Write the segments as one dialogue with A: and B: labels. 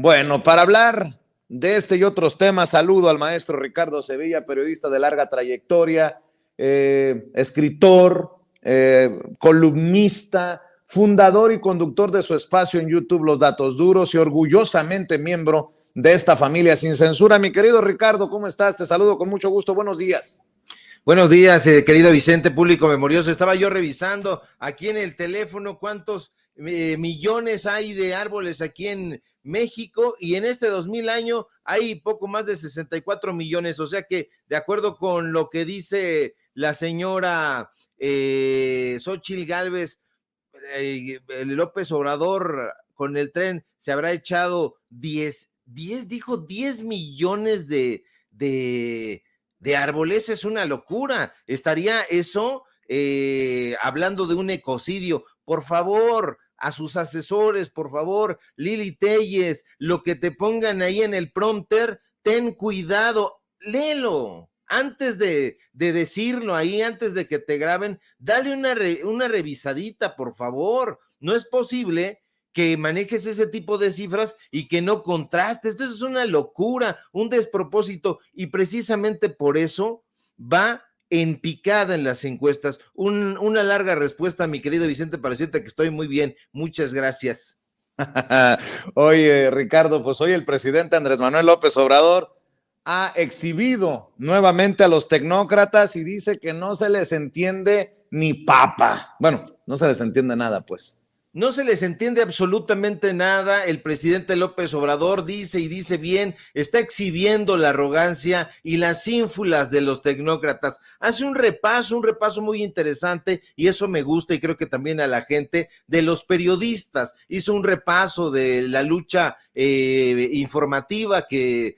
A: Bueno, para hablar de este y otros temas, saludo al maestro Ricardo Sevilla, periodista de larga trayectoria, escritor, columnista, fundador y conductor de su espacio en YouTube Los Datos Duros y orgullosamente miembro de esta familia sin censura. Mi querido Ricardo, ¿cómo estás? Te saludo con mucho gusto. Buenos días.
B: Buenos días, querido Vicente, público memorioso. Estaba yo revisando aquí en el teléfono cuántos millones hay de árboles aquí en México, y en este 2000 año hay poco más de 64 millones, o sea que de acuerdo con lo que dice la señora Xóchitl Gálvez, López Obrador con el tren se habrá echado 10 millones de árboles. Es una locura. Estaría eso hablando de un ecocidio. Por favor, a sus asesores, por favor, Lili Telles, lo que te pongan ahí en el prompter, ten cuidado, léelo. Antes de decirlo ahí, antes de que te graben, dale una revisadita, por favor. No es posible que manejes ese tipo de cifras y que no contrastes. Esto es una locura, un despropósito, y precisamente por eso va en picada en las encuestas. Una larga respuesta, mi querido Vicente, para decirte que estoy muy bien. Muchas gracias.
A: Oye, Ricardo, pues hoy el presidente Andrés Manuel López Obrador ha exhibido nuevamente a los tecnócratas y dice que no se les entiende ni papa. Bueno, no se les entiende nada, pues.
B: No se les entiende absolutamente nada. El presidente López Obrador dice, y dice bien, está exhibiendo la arrogancia y las ínfulas de los tecnócratas. Hace un repaso muy interesante, y eso me gusta, y creo que también a la gente, de los periodistas. Hizo un repaso de la lucha informativa que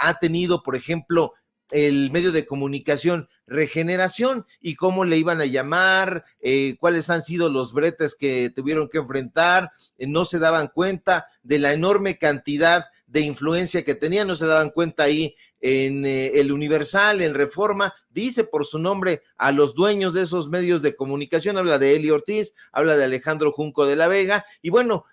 B: ha tenido, por ejemplo, el medio de comunicación Regeneración, y cómo le iban a llamar, cuáles han sido los bretes que tuvieron que enfrentar. No se daban cuenta de la enorme cantidad de influencia que tenían, no se daban cuenta ahí en el Universal, en Reforma, dice por su nombre a los dueños de esos medios de comunicación, habla de Eli Ortiz, habla de Alejandro Junco de la Vega, y bueno,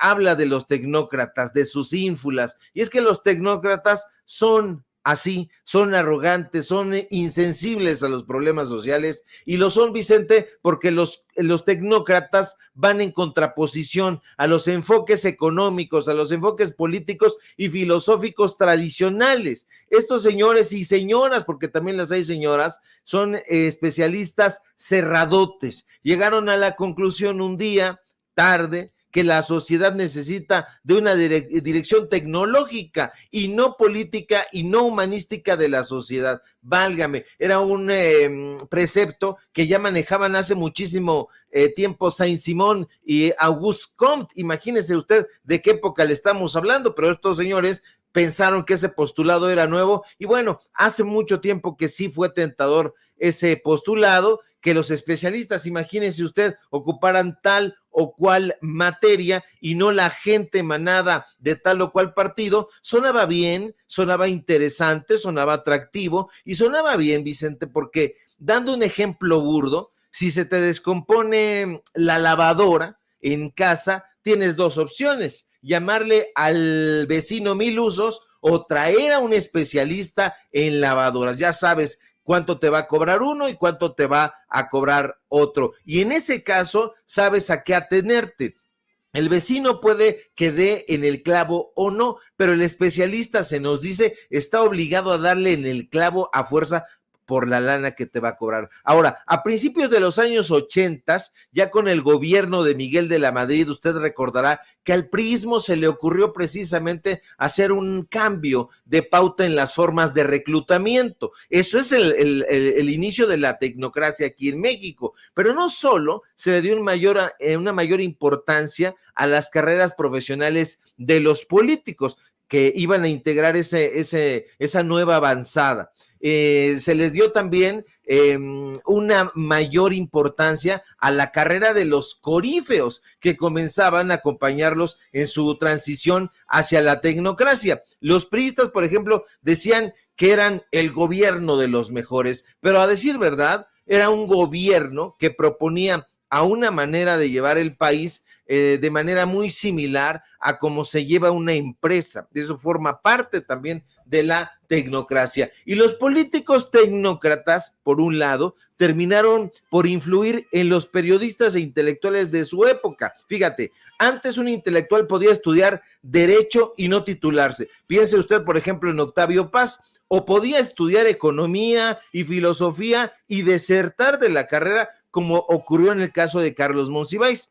B: habla de los tecnócratas, de sus ínfulas, y es que los tecnócratas son así, son arrogantes, son insensibles a los problemas sociales, y lo son, Vicente, porque los tecnócratas van en contraposición a los enfoques económicos, a los enfoques políticos y filosóficos tradicionales. Estos señores y señoras, porque también las hay señoras, son especialistas cerradotes. Llegaron a la conclusión un día, tarde, que la sociedad necesita de una dirección tecnológica y no política y no humanística de la sociedad. Válgame, era un precepto que ya manejaban hace muchísimo tiempo Saint-Simon y Auguste Comte. Imagínese usted de qué época le estamos hablando, pero estos señores pensaron que ese postulado era nuevo, y bueno, hace mucho tiempo que sí fue tentador ese postulado, que los especialistas, imagínese usted, ocuparan tal o cual materia y no la gente emanada de tal o cual partido. Sonaba bien, sonaba interesante, sonaba atractivo, y sonaba bien, Vicente, porque dando un ejemplo burdo, si se te descompone la lavadora en casa, tienes dos opciones: llamarle al vecino mil usos o traer a un especialista en lavadoras. Ya sabes cuánto te va a cobrar uno y cuánto te va a cobrar otro. Y en ese caso, sabes a qué atenerte. El vecino puede que dé en el clavo o no, pero el especialista, se nos dice, está obligado a darle en el clavo a fuerza por la lana que te va a cobrar. Ahora, a principios de los años 80, ya con el gobierno de Miguel de la Madrid, usted recordará que al priismo se le ocurrió precisamente hacer un cambio de pauta en las formas de reclutamiento. Eso es el inicio de la tecnocracia aquí en México, pero no solo se le dio una mayor importancia a las carreras profesionales de los políticos que iban a integrar esa nueva avanzada. Se les dio también una mayor importancia a la carrera de los corífeos que comenzaban a acompañarlos en su transición hacia la tecnocracia. Los priistas, por ejemplo, decían que eran el gobierno de los mejores, pero a decir verdad, era un gobierno que proponía a una manera de llevar el país de manera muy similar a cómo se lleva una empresa. Eso forma parte también de la tecnocracia. Y los políticos tecnócratas, por un lado, terminaron por influir en los periodistas e intelectuales de su época. Fíjate, antes un intelectual podía estudiar derecho y no titularse. Piense usted, por ejemplo, en Octavio Paz, o podía estudiar economía y filosofía y desertar de la carrera, como ocurrió en el caso de Carlos Monsiváis,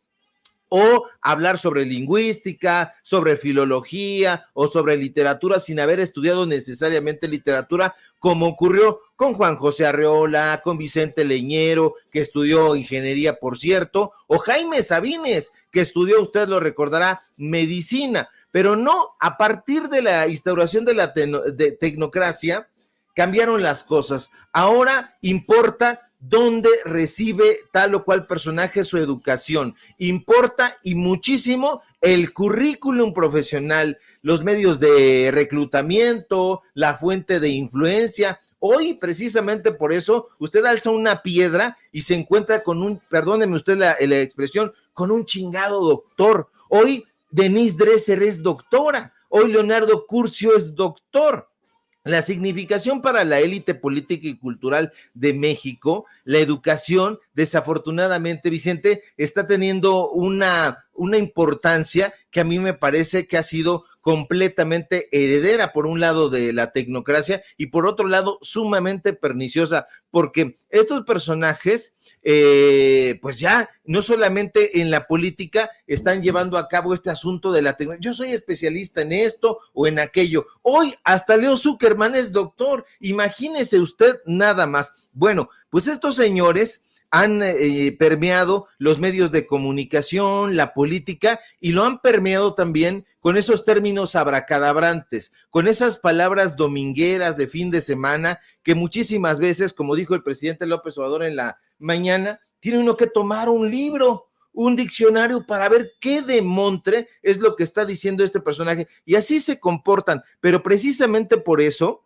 B: o hablar sobre lingüística, sobre filología o sobre literatura sin haber estudiado necesariamente literatura, como ocurrió con Juan José Arreola, con Vicente Leñero, que estudió ingeniería, por cierto, o Jaime Sabines, que estudió, usted lo recordará, medicina. Pero no, a partir de la instauración de la tecnocracia, cambiaron las cosas. Ahora importa dónde recibe tal o cual personaje su educación. Importa y muchísimo el currículum profesional, los medios de reclutamiento, la fuente de influencia. Hoy, precisamente por eso, usted alza una piedra y se encuentra con un, perdóneme usted la expresión, con un chingado doctor. Hoy Denise Dresser es doctora, hoy Leonardo Curcio es doctor. La significación para la élite política y cultural de México, la educación, desafortunadamente, Vicente, está teniendo una importancia que a mí me parece que ha sido completamente heredera, por un lado, de la tecnocracia y por otro lado, sumamente perniciosa, porque estos personajes pues ya no solamente en la política están llevando a cabo este asunto de la tecnología. Yo soy especialista en esto o en aquello. Hoy hasta Leo Zuckerman es doctor. Imagínese usted nada más. Bueno, pues estos señores han permeado los medios de comunicación, la política, y lo han permeado también con esos términos abracadabrantes, con esas palabras domingueras de fin de semana que muchísimas veces, como dijo el presidente López Obrador en la mañana, tiene uno que tomar un libro, un diccionario para ver qué demontre es lo que está diciendo este personaje, y así se comportan, pero precisamente por eso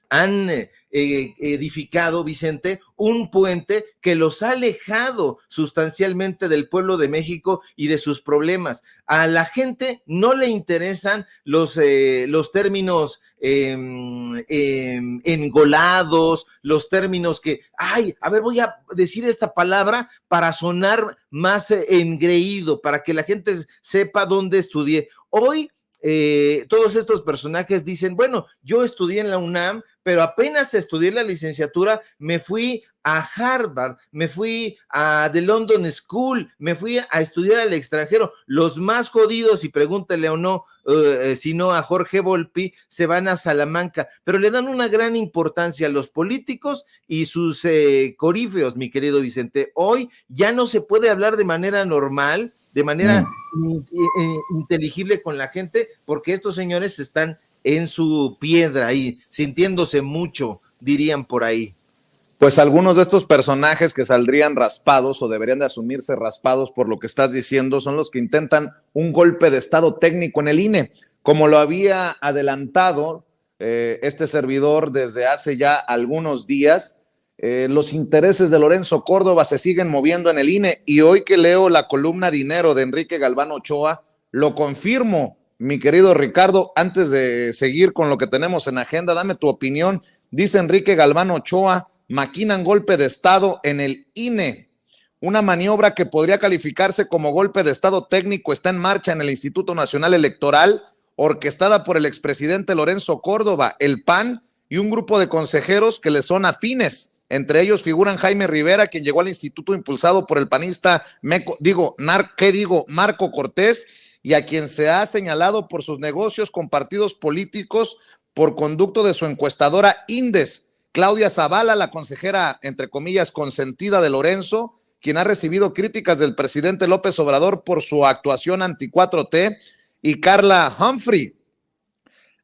B: han edificado, Vicente, un puente que los ha alejado sustancialmente del pueblo de México y de sus problemas. A la gente no le interesan los términos engolados, los términos que, ay, a ver, voy a decir esta palabra para sonar más engreído, para que la gente sepa dónde estudié. Hoy todos estos personajes dicen, bueno, yo estudié en la UNAM, pero apenas estudié la licenciatura, me fui a Harvard, me fui a The London School, me fui a estudiar al extranjero. Los más jodidos, y pregúntele o no, si no a Jorge Volpi, se van a Salamanca, pero le dan una gran importancia a los políticos y sus corífeos, mi querido Vicente. Hoy ya no se puede hablar de manera normal, de manera inteligible con la gente, porque estos señores están en su piedra ahí, sintiéndose mucho, dirían por ahí.
A: Pues algunos de estos personajes que saldrían raspados o deberían de asumirse raspados por lo que estás diciendo son los que intentan un golpe de estado técnico en el INE, como lo había adelantado este servidor desde hace ya algunos días. Los intereses de Lorenzo Córdoba se siguen moviendo en el INE, y hoy que leo la columna Dinero de Enrique Galván Ochoa, lo confirmo, mi querido Ricardo. Antes de seguir con lo que tenemos en agenda, dame tu opinión. Dice Enrique Galván Ochoa, maquinan golpe de estado en el INE. Una maniobra que podría calificarse como golpe de estado técnico está en marcha en el Instituto Nacional Electoral, orquestada por el expresidente Lorenzo Córdoba, el PAN y un grupo de consejeros que le son afines. Entre ellos figuran Jaime Rivera, quien llegó al instituto impulsado por el panista Marco Cortés, y a quien se ha señalado por sus negocios con partidos políticos por conducto de su encuestadora Indes. Claudia Zavala, la consejera, entre comillas, consentida de Lorenzo, quien ha recibido críticas del presidente López Obrador por su actuación anti-4T, y Carla Humphrey.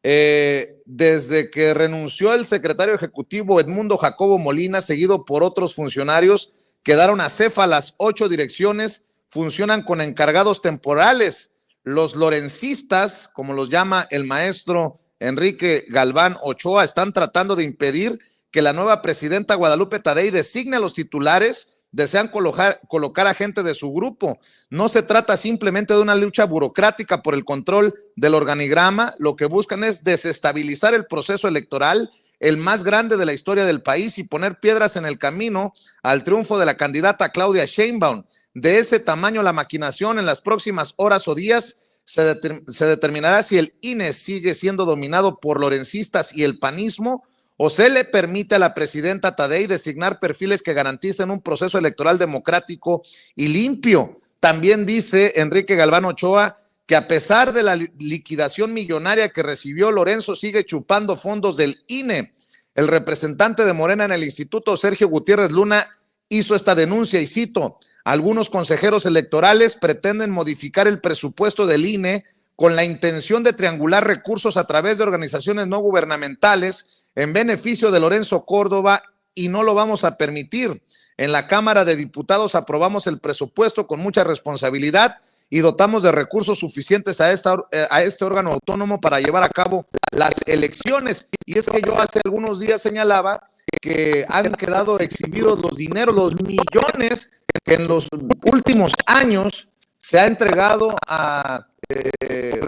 A: Desde que renunció el secretario ejecutivo Edmundo Jacobo Molina, seguido por otros funcionarios, quedaron acéfalas 8 direcciones, funcionan con encargados temporales. Los lorencistas, como los llama el maestro Enrique Galván Ochoa, están tratando de impedir que la nueva presidenta Guadalupe Tadei designe a los titulares desean colocar a gente de su grupo. No se trata simplemente de una lucha burocrática por el control del organigrama. Lo que buscan es desestabilizar el proceso electoral, el más grande de la historia del país, y poner piedras en el camino al triunfo de la candidata Claudia Sheinbaum. De ese tamaño la maquinación. En las próximas horas o días se determinará si el INE sigue siendo dominado por lorencistas y el panismo, o se le permite a la presidenta Tadei designar perfiles que garanticen un proceso electoral democrático y limpio. También dice Enrique Galván Ochoa que a pesar de la liquidación millonaria que recibió, Lorenzo sigue chupando fondos del INE. El representante de Morena en el instituto, Sergio Gutiérrez Luna, hizo esta denuncia y cito: algunos consejeros electorales pretenden modificar el presupuesto del INE con la intención de triangular recursos a través de organizaciones no gubernamentales en beneficio de Lorenzo Córdoba, y no lo vamos a permitir. En la Cámara de Diputados aprobamos el presupuesto con mucha responsabilidad y dotamos de recursos suficientes a este órgano autónomo para llevar a cabo las elecciones. Y es que yo hace algunos días señalaba que han quedado exhibidos los dineros, los millones que en los últimos años se ha entregado a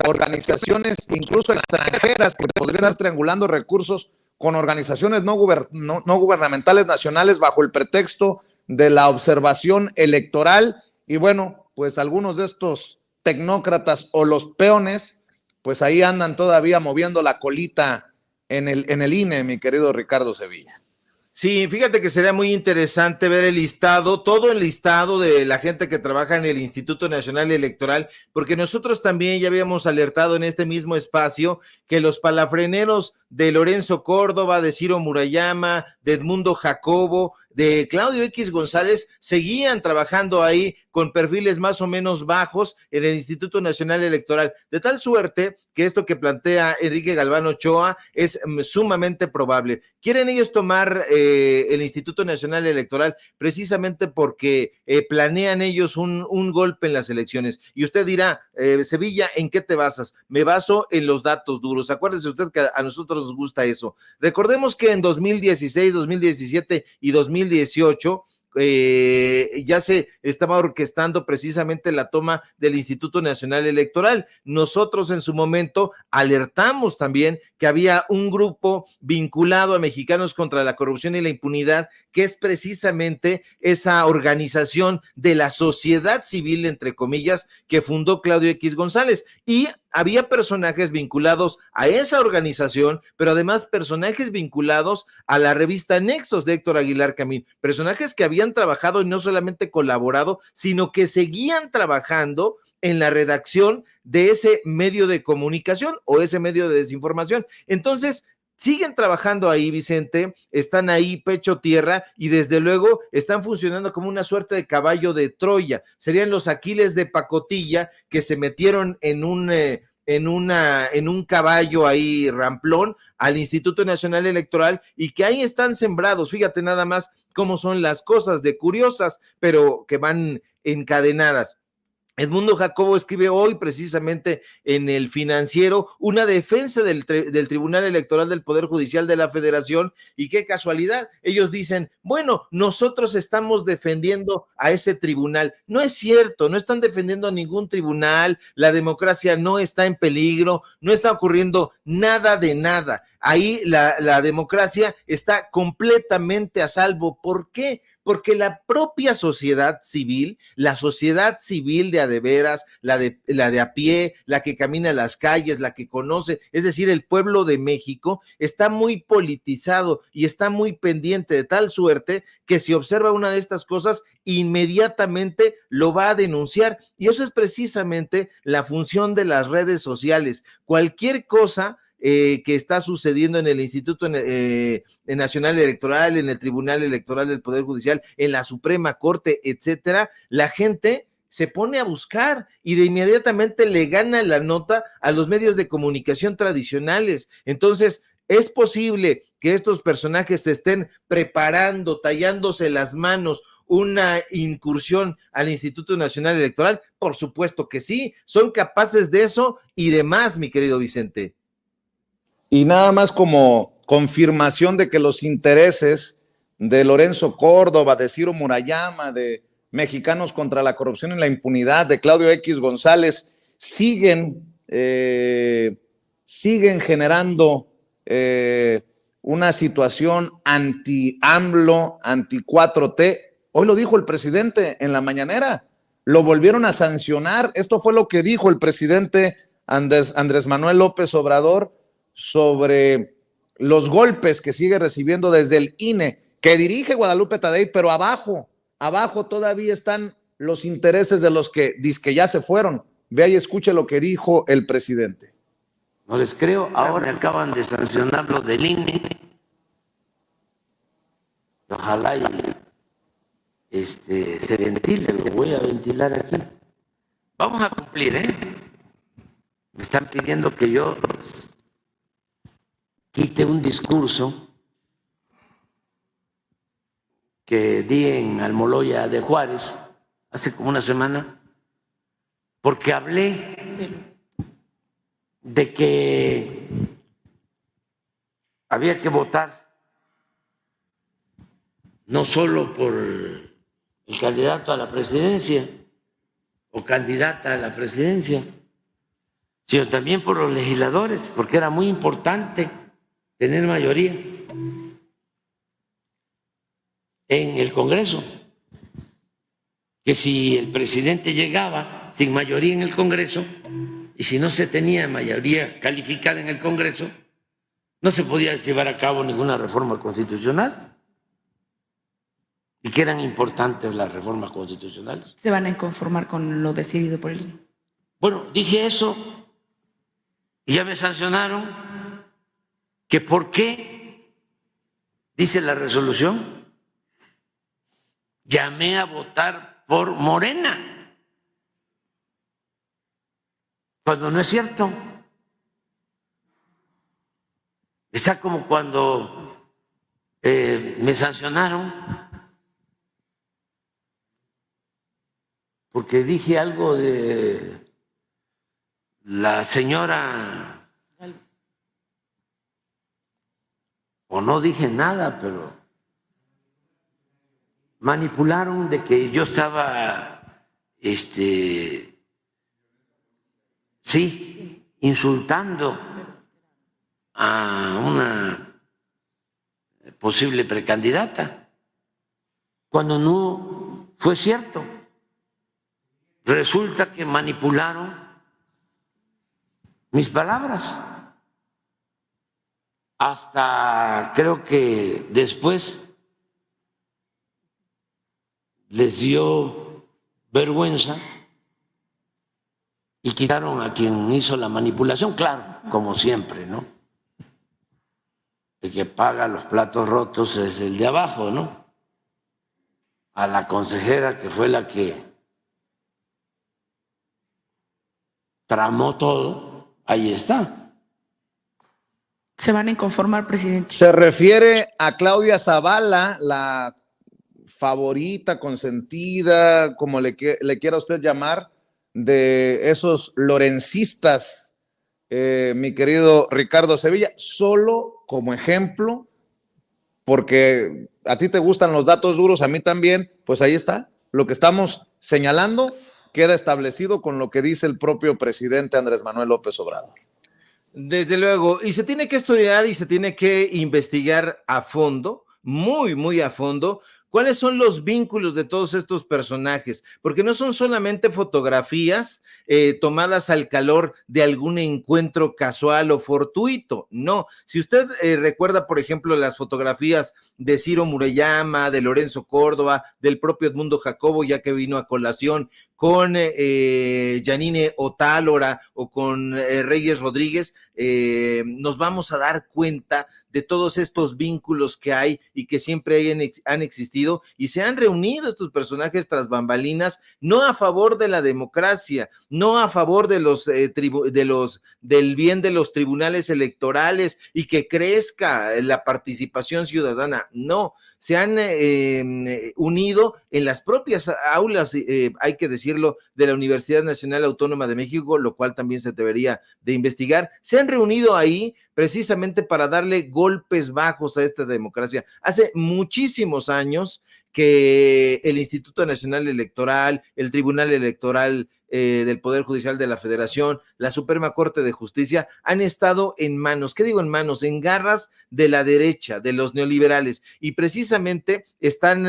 A: organizaciones incluso extranjeras que podrían estar triangulando recursos con organizaciones no gubernamentales nacionales bajo el pretexto de la observación electoral. Y bueno, pues algunos de estos tecnócratas o los peones, pues ahí andan todavía moviendo la colita en el INE, mi querido Ricardo Sevilla.
B: Sí, fíjate que sería muy interesante ver el listado, todo el listado de la gente que trabaja en el Instituto Nacional Electoral, porque nosotros también ya habíamos alertado en este mismo espacio que los palafreneros de Lorenzo Córdoba, de Ciro Murayama, de Edmundo Jacobo, de Claudio X González, seguían trabajando ahí con perfiles más o menos bajos en el Instituto Nacional Electoral, de tal suerte que esto que plantea Enrique Galván Ochoa es sumamente probable. Quieren ellos tomar el Instituto Nacional Electoral precisamente porque planean ellos un golpe en las elecciones. Y usted dirá, Sevilla, ¿en qué te basas? Me baso en los datos duros. Acuérdese usted que a nosotros nos gusta eso. Recordemos que en 2016, 2017 y 2018 ya se estaba orquestando precisamente la toma del Instituto Nacional Electoral. Nosotros en su momento alertamos también que había un grupo vinculado a Mexicanos contra la Corrupción y la Impunidad, que es precisamente esa organización de la sociedad civil, entre comillas, que fundó Claudio X González, y había personajes vinculados a esa organización, pero además personajes vinculados a la revista Nexos de Héctor Aguilar Camín, personajes que habían trabajado y no solamente colaborado, sino que seguían trabajando en la redacción de ese medio de comunicación o ese medio de desinformación. Entonces, siguen trabajando ahí, Vicente, están ahí pecho tierra y desde luego están funcionando como una suerte de caballo de Troya. Serían los Aquiles de pacotilla que se metieron en un caballo ahí ramplón al Instituto Nacional Electoral y que ahí están sembrados. Fíjate nada más cómo son las cosas de curiosas, pero que van encadenadas. Edmundo Jacobo escribe hoy precisamente en El Financiero una defensa del Tribunal Electoral del Poder Judicial de la Federación, y qué casualidad, ellos dicen, bueno, nosotros estamos defendiendo a ese tribunal. No es cierto, no están defendiendo a ningún tribunal, la democracia no está en peligro, no está ocurriendo nada de nada. Ahí la democracia está completamente a salvo. ¿Por qué? Porque la propia sociedad civil, la sociedad civil de a de veras, la de a pie, la que camina en las calles, la que conoce, es decir, el pueblo de México, está muy politizado y está muy pendiente, de tal suerte que si observa una de estas cosas, inmediatamente lo va a denunciar. Y eso es precisamente la función de las redes sociales. Cualquier cosa que está sucediendo en el Instituto Nacional Electoral, en el Tribunal Electoral del Poder Judicial, en la Suprema Corte, etcétera, la gente se pone a buscar y de inmediatamente le gana la nota a los medios de comunicación tradicionales. Entonces, ¿es posible que estos personajes se estén preparando, tallándose las manos, una incursión al Instituto Nacional Electoral? Por supuesto que sí, son capaces de eso y de más, mi querido Vicente.
A: Y nada más como confirmación de que los intereses de Lorenzo Córdoba, de Ciro Murayama, de Mexicanos contra la Corrupción y la Impunidad, de Claudio X González, siguen generando una situación anti-AMLO, anti-4T. Hoy lo dijo el presidente en la mañanera, lo volvieron a sancionar. Esto fue lo que dijo el presidente Andrés Manuel López Obrador sobre los golpes que sigue recibiendo desde el INE, que dirige Guadalupe Tadei, pero abajo todavía están los intereses de los que dizque ya se fueron. Vea y escuche lo que dijo el presidente.
C: No les creo, ahora acaban de sancionar los del INE. Ojalá se ventile, lo voy a ventilar aquí. Vamos a cumplir, ¿eh? Me están pidiendo que yo quite un discurso que di en Almoloya de Juárez hace como una semana, porque hablé de que había que votar no solo por el candidato a la presidencia o candidata a la presidencia, sino también por los legisladores, porque era muy importante tener mayoría en el Congreso, que si el presidente llegaba sin mayoría en el Congreso y si no se tenía mayoría calificada en el Congreso, no se podía llevar a cabo ninguna reforma constitucional, y que eran importantes las reformas constitucionales.
D: ¿Se van a conformar con lo decidido por el INE?
C: Bueno, dije eso y ya me sancionaron, que por qué, dice la resolución, llamé a votar por Morena, cuando no es cierto. Está como cuando me sancionaron porque dije algo de la señora, o no dije nada, pero manipularon de que yo estaba, insultando a una posible precandidata, cuando no fue cierto. Resulta que manipularon mis palabras. Hasta creo que después les dio vergüenza y quitaron a quien hizo la manipulación, claro, como siempre, ¿no? El que paga los platos rotos es el de abajo, ¿no? A la consejera, que fue la que tramó todo, ahí está.
D: ¿Se van a inconformar, presidente?
A: Se refiere a Claudia Zavala, la favorita, consentida, como le quiera usted llamar, de esos lorencistas, mi querido Ricardo Sevilla, solo como ejemplo, porque a ti te gustan los datos duros, a mí también, pues ahí está, lo que estamos señalando queda establecido con lo que dice el propio presidente Andrés Manuel López Obrador.
B: Desde luego, y se tiene que estudiar y se tiene que investigar a fondo, muy, muy a fondo, cuáles son los vínculos de todos estos personajes, porque no son solamente fotografías tomadas al calor de algún encuentro casual o fortuito, no. Si usted recuerda, por ejemplo, las fotografías de Ciro Murayama, de Lorenzo Córdoba, del propio Edmundo Jacobo, ya que vino a colación, con Yanine Otálora o con Reyes Rodríguez, nos vamos a dar cuenta de todos estos vínculos que hay y que siempre han existido, y se han reunido estos personajes tras bambalinas, no a favor de la democracia, no a favor de del bien de los tribunales electorales y que crezca la participación ciudadana, no, se han unido en las propias aulas, hay que decir decirlo, de la Universidad Nacional Autónoma de México, lo cual también se debería de investigar. Se han reunido ahí precisamente para darle golpes bajos a esta democracia. Hace muchísimos años que el Instituto Nacional Electoral, el Tribunal Electoral del Poder Judicial de la Federación, la Suprema Corte de Justicia, han estado en manos, ¿qué digo en manos? En garras de la derecha, de los neoliberales, y precisamente están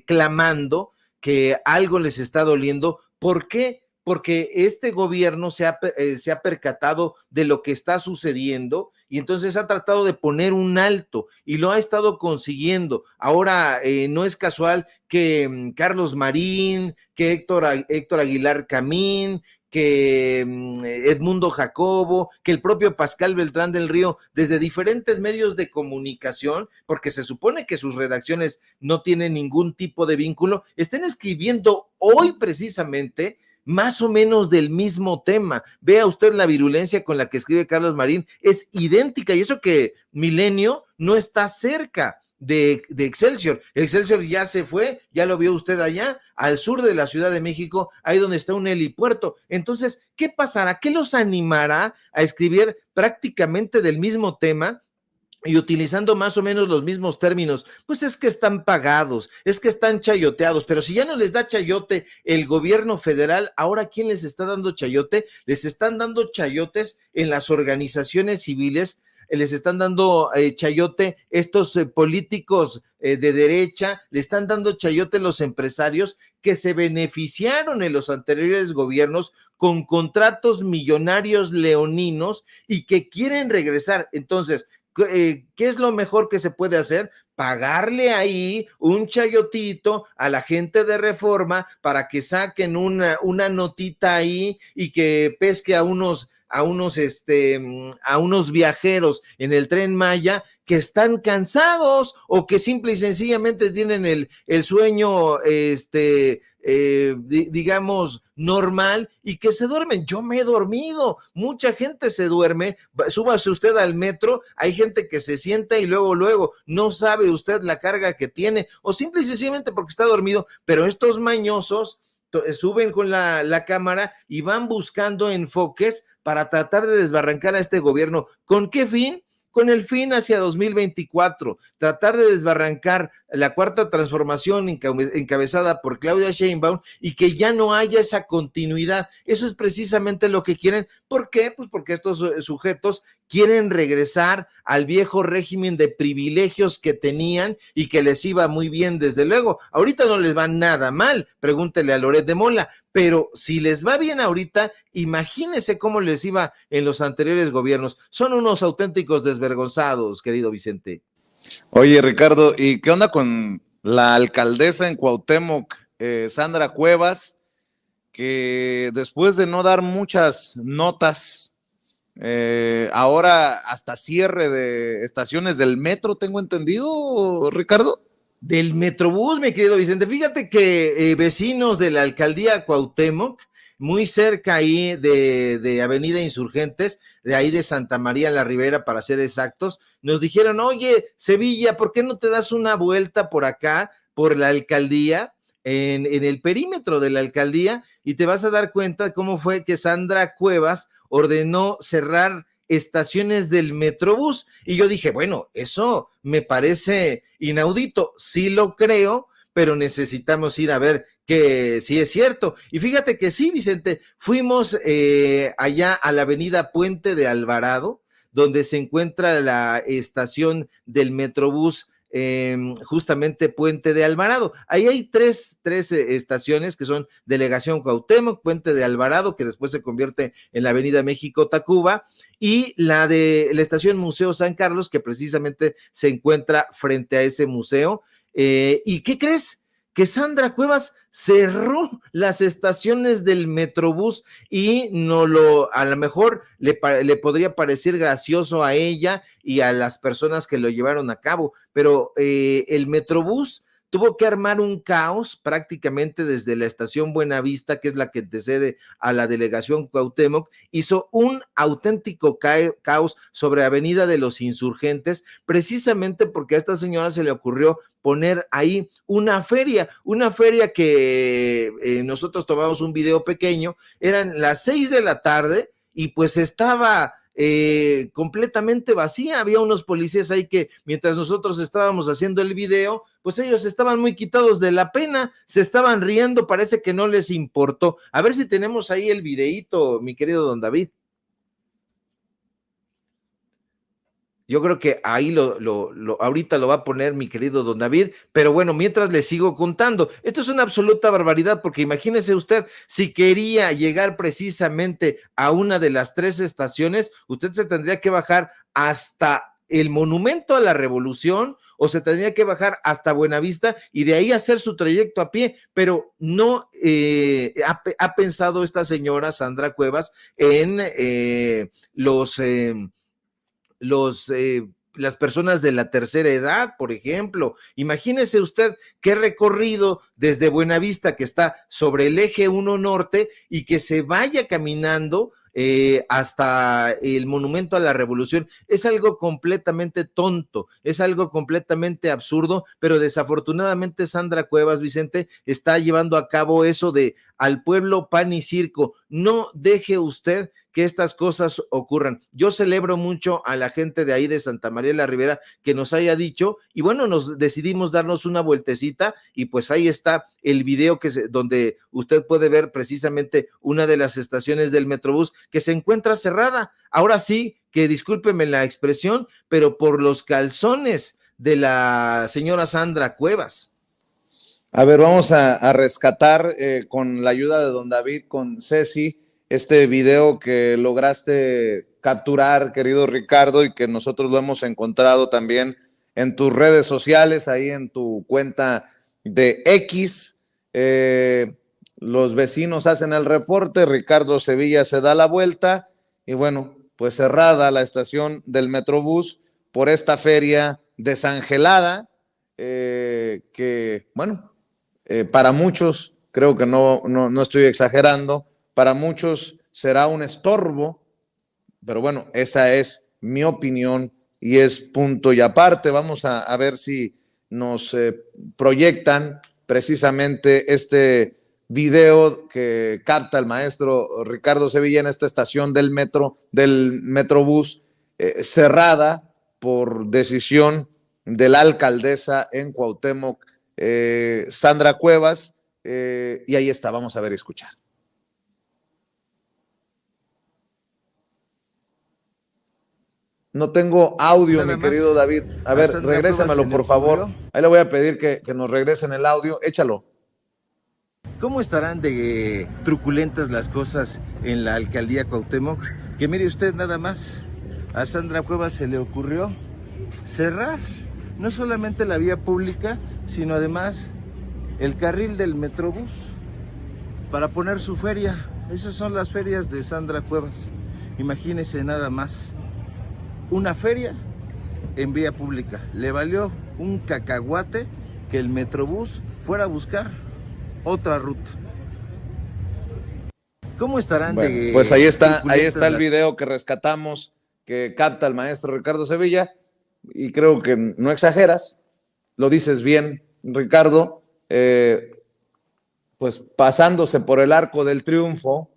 B: clamando que algo les está doliendo. ¿Por qué? Porque este gobierno se ha percatado de lo que está sucediendo y entonces ha tratado de poner un alto y lo ha estado consiguiendo. Ahora no es casual que Carlos Marín, que Héctor Aguilar Camín, que Edmundo Jacobo, que el propio Pascal Beltrán del Río, desde diferentes medios de comunicación, porque se supone que sus redacciones no tienen ningún tipo de vínculo, estén escribiendo hoy precisamente más o menos del mismo tema. Vea usted la virulencia con la que escribe Carlos Marín, es idéntica, y eso que Milenio no está cerca de Excelsior. Excelsior ya se fue, ya lo vio usted allá, al sur de la Ciudad de México, ahí donde está un helipuerto. Entonces, ¿qué pasará? ¿Qué los animará a escribir prácticamente del mismo tema y utilizando más o menos los mismos términos? Pues es que están pagados, es que están chayoteados, pero si ya no les da chayote el gobierno federal, ahora ¿quién les está dando chayote? Les están dando chayotes en las organizaciones civiles, les están dando chayote estos políticos de derecha, le están dando chayote los empresarios que se beneficiaron en los anteriores gobiernos con contratos millonarios leoninos y que quieren regresar. Entonces, ¿qué es lo mejor que se puede hacer? Pagarle ahí un chayotito a la gente de Reforma para que saquen una notita ahí y que pesque a unos viajeros en el Tren Maya que están cansados o que simple y sencillamente tienen el sueño, digamos, normal y que se duermen. Yo me he dormido, mucha gente se duerme. Súbase usted al metro, hay gente que se sienta y luego no sabe usted la carga que tiene o simple y sencillamente porque está dormido, pero estos mañosos suben con la cámara y van buscando enfoques para tratar de desbarrancar a este gobierno. ¿Con qué fin? Con el fin hacia 2024, tratar de desbarrancar la cuarta transformación encabezada por Claudia Sheinbaum y que ya no haya esa continuidad. Eso es precisamente lo que quieren. ¿Por qué? Pues porque estos sujetos quieren regresar al viejo régimen de privilegios que tenían y que les iba muy bien, desde luego. Ahorita no les va nada mal, pregúntele a Loret de Mola, pero si les va bien ahorita, imagínese cómo les iba en los anteriores gobiernos. Son unos auténticos desvergonzados, querido Vicente.
A: Oye, Ricardo, ¿y qué onda con la alcaldesa en Cuauhtémoc, Sandra Cuevas, que después de no dar muchas notas, ahora hasta cierre de estaciones del metro, tengo entendido, Ricardo?
B: Del Metrobús, mi querido Vicente. Fíjate que vecinos de la alcaldía Cuauhtémoc, muy cerca ahí de Avenida Insurgentes, de ahí de Santa María la Ribera, para ser exactos, nos dijeron: oye, Sevilla, ¿por qué no te das una vuelta por acá, por la alcaldía, en el perímetro de la alcaldía, y te vas a dar cuenta de cómo fue que Sandra Cuevas ordenó cerrar estaciones del Metrobús? Y yo dije, bueno, eso me parece inaudito, sí lo creo, pero necesitamos ir a ver que sí es cierto. Y fíjate que sí, Vicente, fuimos allá a la avenida Puente de Alvarado, donde se encuentra la estación del Metrobús, justamente Puente de Alvarado. Ahí hay tres estaciones que son Delegación Cuauhtémoc, Puente de Alvarado, que después se convierte en la Avenida México-Tacuba, y la de la estación Museo San Carlos, que precisamente se encuentra frente a ese museo. ¿Y qué crees? Que Sandra Cuevas cerró las estaciones del Metrobús y a lo mejor le podría parecer gracioso a ella y a las personas que lo llevaron a cabo, pero el Metrobús tuvo que armar un caos prácticamente desde la estación Buenavista, que es la que antecede a la delegación Cuauhtémoc, hizo un auténtico caos sobre Avenida de los Insurgentes, precisamente porque a esta señora se le ocurrió poner ahí una feria que nosotros tomamos un video pequeño, eran las 6 de la tarde y pues estaba completamente vacía, había unos policías ahí que mientras nosotros estábamos haciendo el video, pues ellos estaban muy quitados de la pena, se estaban riendo, parece que no les importó. A ver si tenemos ahí el videíto, mi querido don David. Yo creo que ahí ahorita lo va a poner mi querido don David, pero bueno, mientras le sigo contando, esto es una absoluta barbaridad, porque imagínese usted, si quería llegar precisamente a una de las 3 estaciones, usted se tendría que bajar hasta el Monumento a la Revolución, o se tendría que bajar hasta Buenavista y de ahí hacer su trayecto a pie, pero no ha pensado esta señora Sandra Cuevas en las personas de la tercera edad, por ejemplo. Imagínese usted qué recorrido desde Buenavista, que está sobre el eje 1 norte, y que se vaya caminando hasta el Monumento a la Revolución. Es algo completamente tonto, es algo completamente absurdo, pero desafortunadamente Sandra Cuevas, Vicente, está llevando a cabo eso de al pueblo pan y circo. No deje usted que estas cosas ocurran. Yo celebro mucho a la gente de ahí de Santa María de la Ribera que nos haya dicho, y bueno, nos decidimos darnos una vueltecita, y pues ahí está el video donde usted puede ver precisamente una de las estaciones del Metrobús que se encuentra cerrada. Ahora sí, que discúlpeme la expresión, pero por los calzones de la señora Sandra Cuevas.
A: A ver, vamos a rescatar con la ayuda de don David, con Ceci, este video que lograste capturar, querido Ricardo, y que nosotros lo hemos encontrado también en tus redes sociales, ahí en tu cuenta de X. Los vecinos hacen el reporte, Ricardo Sevilla se da la vuelta y bueno, pues cerrada la estación del Metrobús por esta feria desangelada, que bueno, para muchos, creo que no estoy exagerando, para muchos será un estorbo, pero bueno, esa es mi opinión y es punto y aparte. Vamos a ver si nos proyectan precisamente este video que capta el maestro Ricardo Sevilla en esta estación del Metrobús, cerrada por decisión de la alcaldesa en Cuauhtémoc, Sandra Cuevas, y ahí está, vamos a ver y escuchar. No tengo audio, mi querido David. A ver, regrésamelo, por favor. Ahí le voy a pedir que nos regresen el audio. Échalo.
B: ¿Cómo estarán de truculentas las cosas en la alcaldía Cuauhtémoc? Que mire usted nada más, a Sandra Cuevas se le ocurrió cerrar no solamente la vía pública, sino además el carril del Metrobús para poner su feria. Esas son las ferias de Sandra Cuevas. Imagínese nada más. Una feria en vía pública. Le valió un cacahuate que el Metrobús fuera a buscar otra ruta. ¿Cómo estarán
A: bueno, pues ahí está el video que rescatamos, que capta el maestro Ricardo Sevilla, y creo que no exageras, lo dices bien, Ricardo, pues pasándose por el Arco del Triunfo,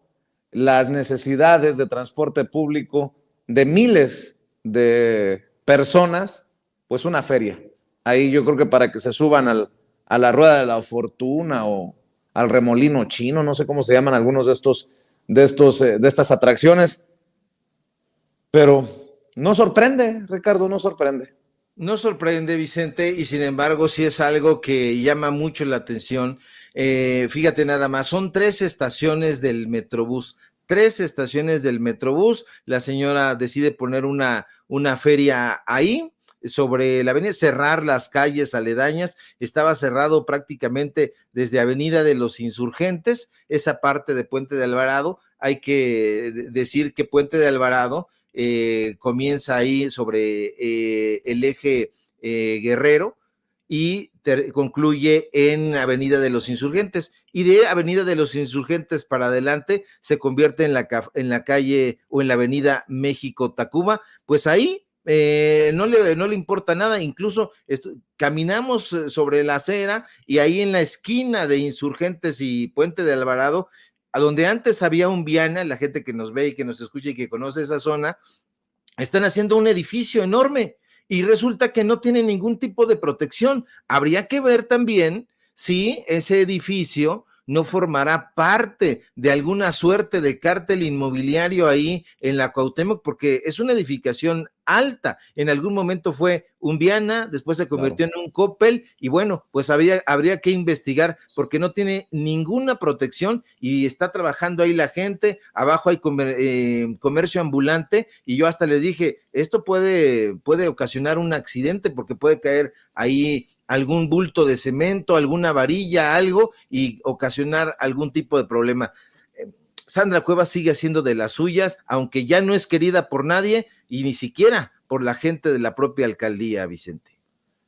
A: las necesidades de transporte público de miles de personas, pues una feria. Ahí yo creo que para que se suban a la Rueda de la Fortuna o al Remolino Chino, no sé cómo se llaman algunos de estas atracciones, pero no sorprende, Ricardo, no sorprende.
B: No sorprende, Vicente, y sin embargo sí es algo que llama mucho la atención. Fíjate nada más, son 3 estaciones del Metrobús. 3 estaciones del Metrobús, la señora decide poner una feria ahí, sobre la avenida, cerrar las calles aledañas. Estaba cerrado prácticamente desde Avenida de los Insurgentes, esa parte de Puente de Alvarado. Hay que decir que Puente de Alvarado comienza ahí sobre el eje Guerrero, y concluye en Avenida de los Insurgentes, y de Avenida de los Insurgentes para adelante se convierte en la calle o en la Avenida México-Tacuba. Pues ahí no le importa nada, incluso caminamos sobre la acera y ahí en la esquina de Insurgentes y Puente de Alvarado, a donde antes había un Viana, la gente que nos ve y que nos escucha y que conoce esa zona, están haciendo un edificio enorme y resulta que no tiene ningún tipo de protección. Habría que ver también si ese edificio no formará parte de alguna suerte de cártel inmobiliario ahí en la Cuauhtémoc, porque es una edificación alta. En algún momento fue un Viana, después se convirtió en un Coppel, y bueno, pues habría que investigar, porque no tiene ninguna protección y está trabajando ahí la gente. Abajo hay comercio ambulante, y yo hasta les dije, esto puede ocasionar un accidente, porque puede caer ahí algún bulto de cemento, alguna varilla, algo, y ocasionar algún tipo de problema. Sandra Cuevas sigue haciendo de las suyas, aunque ya no es querida por nadie y ni siquiera por la gente de la propia alcaldía, Vicente.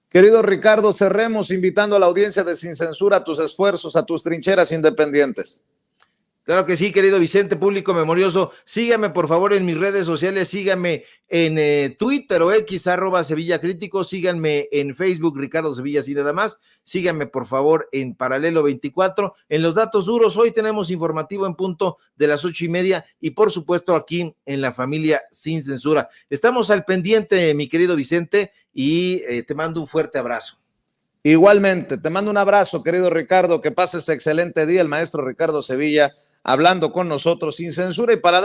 A: Querido Ricardo, cerremos invitando a la audiencia de Sin Censura a tus esfuerzos, a tus trincheras independientes.
B: Claro que sí, querido Vicente, público memorioso. Sígame, por favor, en mis redes sociales. Síganme en Twitter o X, @Sevilla Crítico. Síganme en Facebook, Ricardo Sevilla, y nada más. Síganme, por favor, en Paralelo 24. En los datos duros, hoy tenemos informativo en punto de las 8:30 y, por supuesto, aquí en La Familia Sin Censura. Estamos al pendiente, mi querido Vicente, y te mando un fuerte abrazo.
A: Igualmente, te mando un abrazo, querido Ricardo. Que pases excelente día. El maestro Ricardo Sevilla hablando con nosotros sin censura y para dar